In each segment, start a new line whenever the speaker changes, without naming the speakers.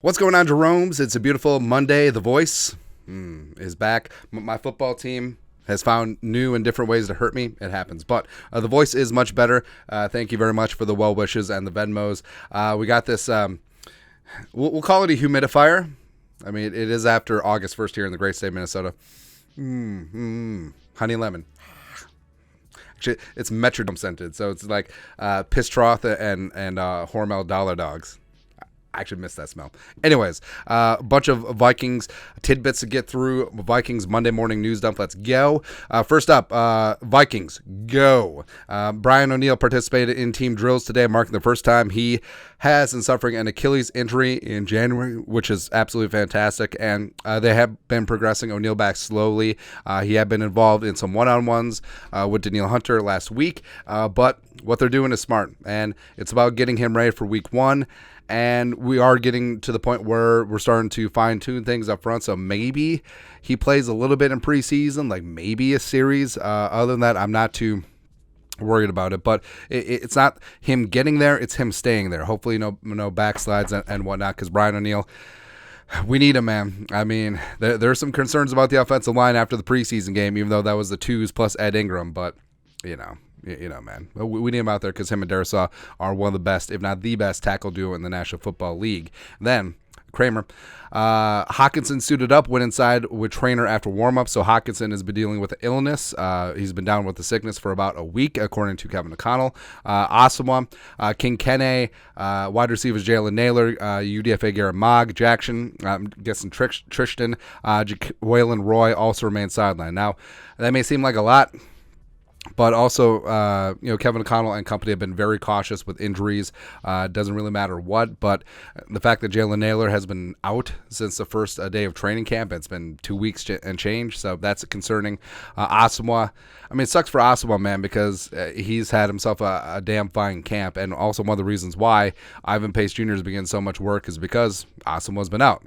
What's going on, Jerome's? It's a beautiful Monday. The voice is back. My football team has found new and different ways to hurt me. It happens. But the voice is much better. Thank you very much for the well wishes and the Venmos. We got this, we'll call it a humidifier. I mean, it is after August 1st here in the great state of Minnesota. Honey lemon. Actually, it's Metrodome scented. So it's like piss trough and Hormel Dollar Dogs. I actually missed that smell. Anyways, a bunch of Vikings tidbits to get through. Vikings Monday morning news dump. Let's go. First up, Vikings, go. Brian O'Neill participated in team drills today, marking the first time he has been suffering an Achilles injury in January, which is absolutely fantastic. And they have been progressing O'Neill back slowly. He had been involved in some one-on-ones with Danielle Hunter last week, but what they're doing is smart, and it's about getting him ready for week one. And we are getting to the point where we're starting to fine-tune things up front. So maybe he plays a little bit in preseason, like maybe a series. Other than that, I'm not too worried about it. But it's not him getting there. It's him staying there. Hopefully no backslides and whatnot, because Brian O'Neill, we need him, man. I mean, there's some concerns about the offensive line after the preseason game, even though that was the twos plus Ed Ingram. But, man, we need him out there because him and Darisaw are one of the best, if not the best, tackle duo in the National Football League. Then, Kramer. Hockenson suited up, went inside with trainer after warm-up. So Hockenson has been dealing with the illness. He's been down with the sickness for about a week, according to Kevin O'Connell. Asamoah, King Kene, wide receivers Jalen Naylor, UDFA Garrett Mogg, Jackson, I'm guessing Tristan, Waylon Roy also remain sidelined. Now, that may seem like a lot, but also, Kevin O'Connell and company have been very cautious with injuries. Doesn't really matter what, but the fact that Jalen Naylor has been out since the first day of training camp, it's been 2 weeks and change, so that's concerning. Asamoah, I mean, it sucks for Asamoah, man, because he's had himself a damn fine camp, and also one of the reasons why Ivan Pace Jr. has been getting so much work is because Asamoah's been out.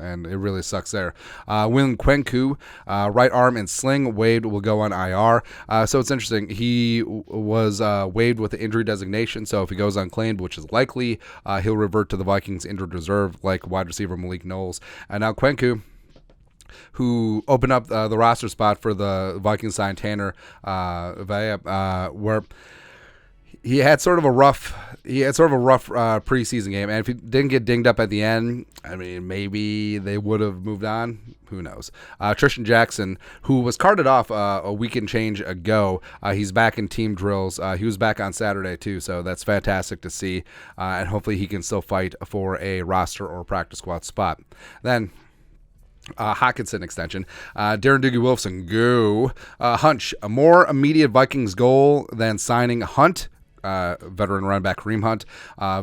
And it really sucks there. William Kwenku, right arm and sling, waived, will go on IR. So it's interesting. He was waived with the injury designation, so if he goes unclaimed, which is likely, he'll revert to the Vikings injured reserve like wide receiver Malik Knowles. And now Kwenku, who opened up the roster spot for the Vikings signed Tanner Vaya, where he had sort of a rough preseason game, and if he didn't get dinged up at the end, I mean, maybe they would have moved on. Who knows? Tristan Jackson, who was carted off a week and change ago, he's back in team drills. He was back on Saturday too, so that's fantastic to see, and hopefully he can still fight for a roster or practice squad spot. Then Hockenson extension. Darren Doogie Wilson, go. Hunch, a more immediate Vikings goal than signing Hunt, veteran running back Kareem Hunt,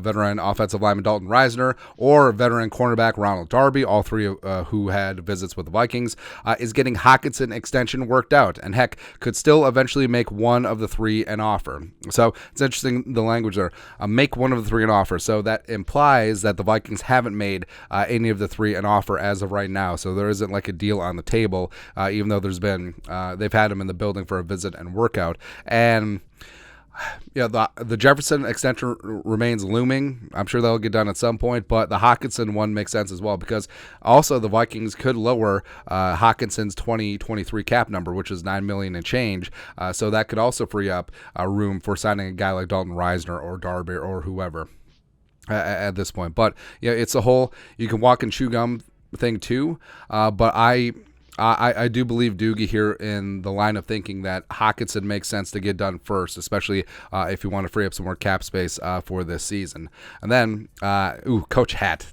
veteran offensive lineman Dalton Reisner, or veteran cornerback Ronald Darby, all three who had visits with the Vikings, is getting Hockenson extension worked out, and heck, could still eventually make one of the three an offer. So it's interesting, the language there, make one of the three an offer. So that implies that the Vikings haven't made any of the three an offer as of right now. So there isn't like a deal on the table, even though there's been, they've had him in the building for a visit and workout. And the Jefferson extension remains looming. I'm sure that'll get done at some point, but the Hockenson one makes sense as well, because also the Vikings could lower Hockenson's 2023 cap number, which is $9 million and change. So that could also free up room for signing a guy like Dalton Reisner or Darby or whoever at this point. But it's a whole you can walk and chew gum thing too. But I do believe Doogie here in the line of thinking that Hockenson makes sense to get done first, especially if you want to free up some more cap space for this season. And then, Coach Hat.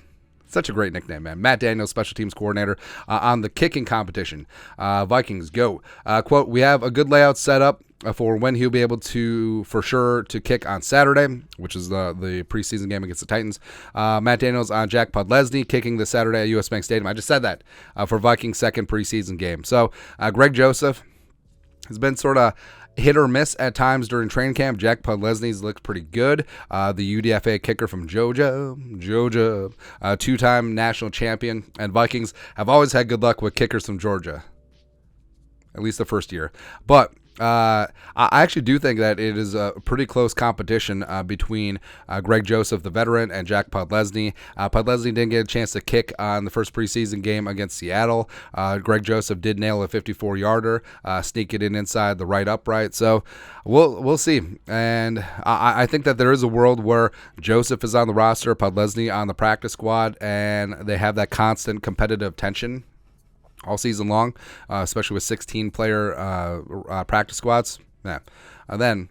Such a great nickname, man. Matt Daniels, special teams coordinator, on the kicking competition. Vikings, go. Quote, we have a good layout set up for when he'll be able to, for sure, to kick on Saturday, which is the preseason game against the Titans. Matt Daniels on Jack Podlesny kicking this Saturday at US Bank Stadium. I just said that for Vikings' second preseason game. So Greg Joseph has been sort of hit or miss at times during training camp. Jack Podlesny's looked pretty good. The UDFA kicker from Georgia, two-time national champion, and Vikings have always had good luck with kickers from Georgia, at least the first year. But I actually do think that it is a pretty close competition between Greg Joseph, the veteran, and Jack Podlesny. Podlesny didn't get a chance to kick on the first preseason game against Seattle. Greg Joseph did nail a 54-yarder, sneak it in inside the right upright. So we'll see. And I think that there is a world where Joseph is on the roster, Podlesny on the practice squad, and they have that constant competitive tension all season long, especially with 16-player practice squads. Yeah. And then,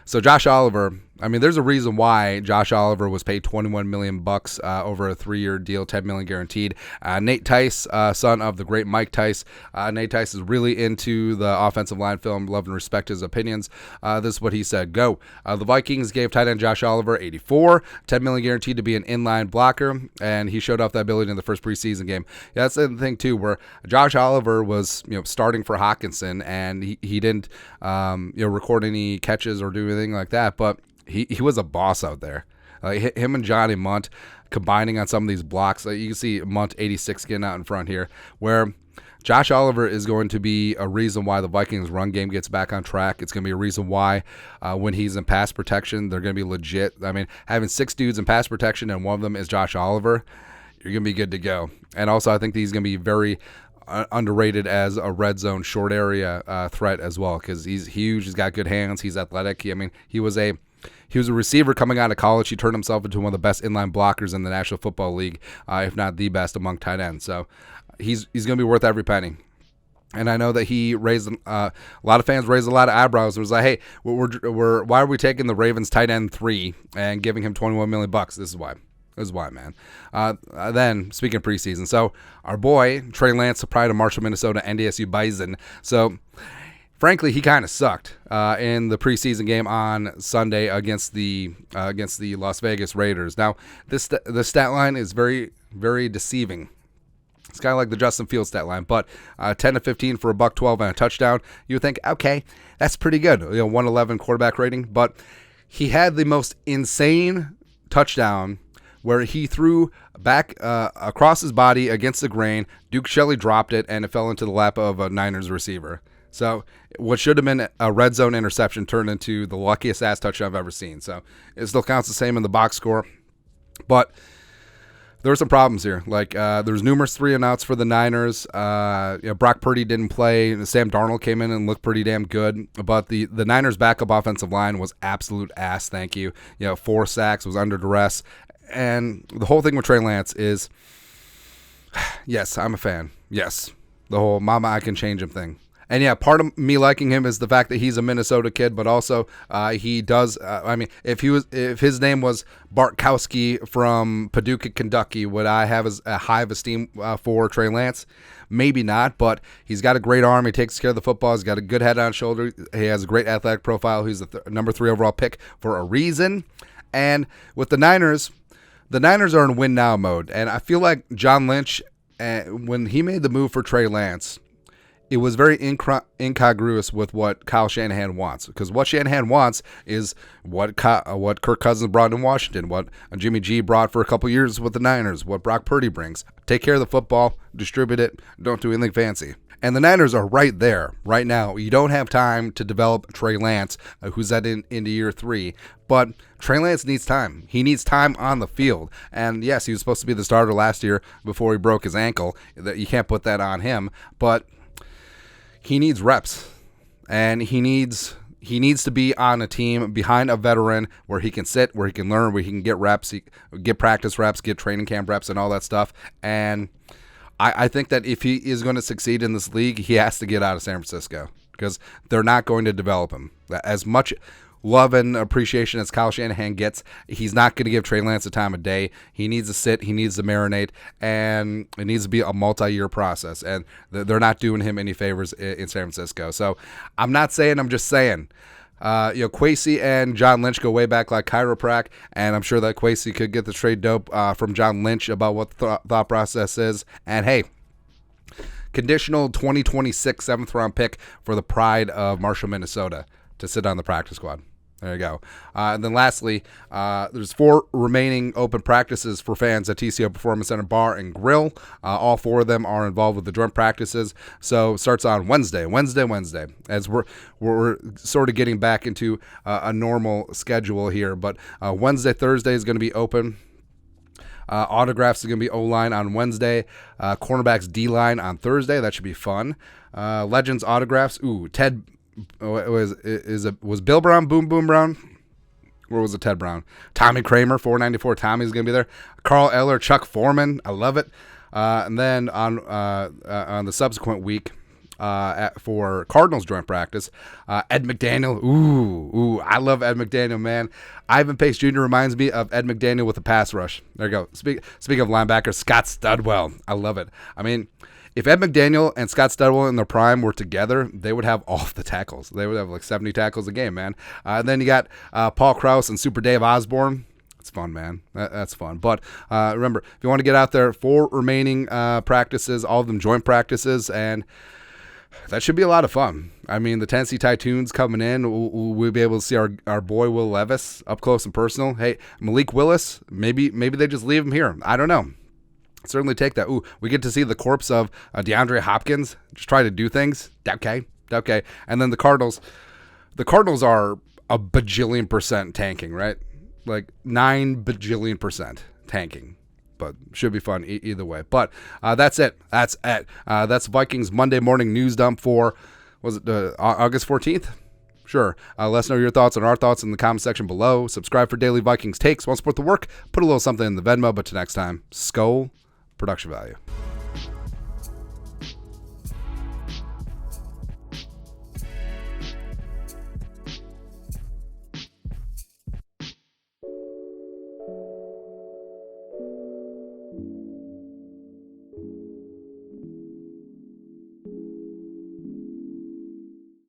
so Josh Oliver, I mean, there's a reason why Josh Oliver was paid $21 million over a 3-year deal, $10 million guaranteed. Nate Tice, son of the great Mike Tice. Nate Tice is really into the offensive line film, love and respect his opinions. This is what he said. Go. The Vikings gave tight end Josh Oliver $84, $10 million guaranteed to be an inline blocker, and he showed off that ability in the first preseason game. Yeah, that's the thing, too, where Josh Oliver was starting for Hawkinson, and he didn't record any catches or do anything like that, but he was a boss out there. Him and Johnny Munt combining on some of these blocks. You can see Munt 86 getting out in front here, where Josh Oliver is going to be a reason why the Vikings run game gets back on track. It's going to be a reason why when he's in pass protection, they're going to be legit. I mean, having 6 dudes in pass protection and one of them is Josh Oliver, you're going to be good to go. And also, I think he's going to be very underrated as a red zone short area threat as well, because he's huge. He's got good hands. He's athletic. He was a receiver coming out of college. He turned himself into one of the best inline blockers in the National Football League, if not the best among tight ends. So he's going to be worth every penny. And I know that he raised a lot of fans raised a lot of eyebrows. It was like, hey, why are we taking the Ravens tight end 3 and giving him $21 million? This is why. This is why, man. Then, speaking of preseason, so our boy, Trey Lance, the pride of Marshall, Minnesota, NDSU Bison. So, frankly, he kind of sucked in the preseason game on Sunday against the Las Vegas Raiders. Now, the stat line is very, very deceiving. It's kind of like the Justin Fields stat line, but 10 to 15 for a $112 and a touchdown. You would think, okay, that's pretty good. 111 quarterback rating, but he had the most insane touchdown where he threw back across his body against the grain. Duke Shelley dropped it, and it fell into the lap of a Niners receiver. So what should have been a red zone interception turned into the luckiest ass touchdown I've ever seen. So it still counts the same in the box score. But there were some problems here. Like there's numerous 3 and outs for the Niners. Brock Purdy didn't play. Sam Darnold came in and looked pretty damn good. But the Niners' backup offensive line was absolute ass. Thank you. 4 sacks, was under duress. And the whole thing with Trey Lance is, yes, I'm a fan. Yes, the whole "Mama, I can change him" thing. And yeah, part of me liking him is the fact that he's a Minnesota kid, but also he does. If his name was Bartkowski from Paducah, Kentucky, would I have a high of esteem for Trey Lance? Maybe not, but he's got a great arm. He takes care of the football. He's got a good head on shoulder. He has a great athletic profile. He's the number 3 overall pick for a reason. And with the Niners are in win now mode. And I feel like John Lynch, when he made the move for Trey Lance, it was very incongruous with what Kyle Shanahan wants. Because what Shanahan wants is what Kirk Cousins brought in Washington, what Jimmy G brought for a couple years with the Niners, what Brock Purdy brings. Take care of the football, distribute it, don't do anything fancy. And the Niners are right there, right now. You don't have time to develop Trey Lance, who's into year 3. But Trey Lance needs time. He needs time on the field. And yes, he was supposed to be the starter last year before he broke his ankle. You can't put that on him. But he needs reps. And he needs to be on a team behind a veteran where he can sit, where he can learn, where he can get reps, get practice reps, get training camp reps, and all that stuff. And I think that if he is going to succeed in this league, he has to get out of San Francisco because they're not going to develop him. As much love and appreciation as Kyle Shanahan gets, he's not going to give Trey Lance the time of day. He needs to sit, he needs to marinate, and it needs to be a multi-year process. And they're not doing him any favors in San Francisco. So I'm not saying, I'm just saying. Kwesi and John Lynch go way back like chiroprac, and I'm sure that Kwesi could get the trade dope from John Lynch about what the thought process is. And hey, conditional 2026 7th round pick for the pride of Marshall, Minnesota to sit on the practice squad. There you go. And then lastly, there's 4 remaining open practices for fans at TCO Performance Center Bar and Grill. All 4 of them are involved with the joint practices. So it starts on Wednesday, as we're sort of getting back into a normal schedule here. But Wednesday, Thursday is going to be open. Autographs are going to be O-line on Wednesday. Cornerbacks D-line on Thursday. That should be fun. Legends autographs. Ooh, Ted... Was Bill Brown Boom Brown? Or was it Ted Brown? Tommy Kramer, 494. Tommy's going to be there. Carl Eller, Chuck Foreman. I love it. And then on the subsequent week, for Cardinals joint practice, Ed McDaniel. Ooh, I love Ed McDaniel, man. Ivan Pace Jr. reminds me of Ed McDaniel with a pass rush. There you go. Speaking of linebackers, Scott Studwell. I love it. I mean, if Ed McDaniel and Scott Studwell in their prime were together, they would have all of the tackles. They would have like 70 tackles a game, man. And then you got Paul Krause and Super Dave Osborne. It's fun, man. That's fun. But remember, if you want to get out there, 4 remaining practices, all of them joint practices, and that should be a lot of fun. I mean, the Tennessee Titans coming in, we'll be able to see our boy Will Levis up close and personal. Hey, Malik Willis, maybe they just leave him here. I don't know. Certainly take that. Ooh, we get to see the corpse of DeAndre Hopkins just try to do things. Okay. And then the Cardinals are a bajillion percent tanking, right? Like 9 bajillion percent tanking. But should be fun either way. But that's it. That's Vikings Monday morning news dump for, was it August 14th? Sure. Let us know your thoughts and our thoughts in the comment section below. Subscribe for daily Vikings takes. Want to support the work? Put a little something in the Venmo. But till next time, Skol. Production value.